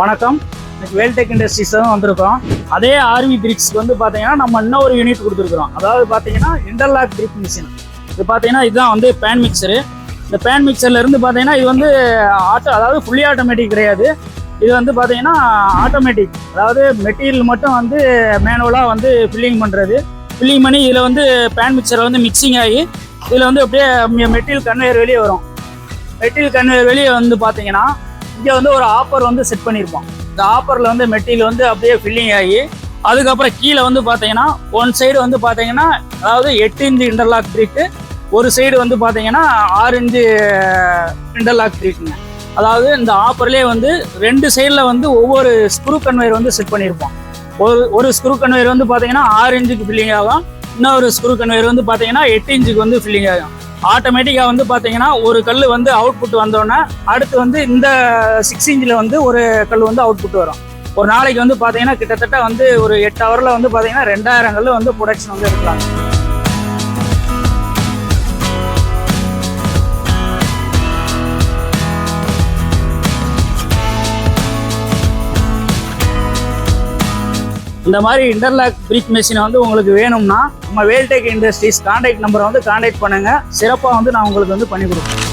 வணக்கம். வேல்டெக் இண்டஸ்ட்ரீஸ் தான் வந்திருக்கோம். அதே ஆர்வி பிரிக்ஸ்க்கு வந்து பார்த்தீங்கன்னா நம்ம இன்னொரு யூனிட் கொடுத்துருக்குறோம். அதாவது பார்த்தீங்கன்னா இன்டர்லாக் பிரிக் மிஷின். இது பார்த்தீங்கன்னா இதுதான் வந்து பேன் மிக்சரு. இந்த பேன் மிக்சர்லேருந்து பார்த்தீங்கன்னா இது வந்து அதாவது ஃபுல்லி ஆட்டோமேட்டிக் கிடையாது. இது வந்து பார்த்தீங்கன்னா ஆட்டோமேட்டிக், அதாவது மெட்டீரியல் மட்டும் வந்து மேனுவலாக வந்து ஃபில்லிங் பண்ணுறது. ஃபில்லிங் பண்ணி இதில் வந்து பேன் மிக்சரை வந்து மிக்சிங் ஆகி இதில் வந்து அப்படியே மெட்டீரியல் கன்வேயர் வெளியே வரும். மெட்டீரியல் கன்வேயர் வெளியே வந்து பார்த்தீங்கன்னா இங்கே வந்து ஒரு ஆப்பர் வந்து செட் பண்ணியிருப்போம். இந்த ஆப்பரில் வந்து மெட்டீரியல் வந்து அப்படியே ஃபில்லிங் ஆகி அதுக்கப்புறம் கீழே வந்து பார்த்தீங்கன்னா ஒன் சைடு வந்து பார்த்தீங்கன்னா அதாவது 8 இன்ச்சு இன்டர்லாக் பிரிக்கு, ஒரு சைடு வந்து பார்த்தீங்கன்னா 6 இன்ச்சு இன்டர்லாக் பிரிக்குங்க. அதாவது இந்த ஆப்பர்லேயே வந்து 2 சைடில் வந்து ஒவ்வொரு ஸ்க்ரூ கன்வேயர் வந்து செட் பண்ணியிருப்போம். ஒரு ஸ்க்ரூ கன்வேயர் வந்து பார்த்தீங்கன்னா 6 இன்ச்சுக்கு ஃபில்லிங் ஆகும், இன்னொரு ஸ்க்ரூ கன்வேயர் வந்து பார்த்தீங்கன்னா 8 இன்ச்சுக்கு வந்து ஃபில்லிங் ஆகும். ஆட்டோமேட்டிக்காக வந்து பார்த்தீங்கன்னா ஒரு கல் வந்து அவுட்புட் வந்தோடனே அடுத்து வந்து இந்த 6 இன்ச்சில் வந்து ஒரு கல் வந்து அவுட்புட் வரும். ஒரு நாளைக்கு வந்து பார்த்தீங்கன்னா கிட்டத்தட்ட வந்து ஒரு 8 ஹவரில் வந்து பார்த்தீங்கன்னா 2000 கல் வந்து ப்ரொடக்ஷன் வந்து எடுக்கலாம். இந்த மாதிரி இன்டர்லாக் பிரிக் மெஷினை வந்து உங்களுக்கு வேணும்னா நம்ம வேல்டெக் இண்டஸ்ட்ரீஸ் கான்டாக்ட் நம்பரை வந்து கான்டாக்ட் பண்ணுங்கள். சிறப்பாக வந்து நான் உங்களுக்கு வந்து பண்ணி கொடுப்பேன்.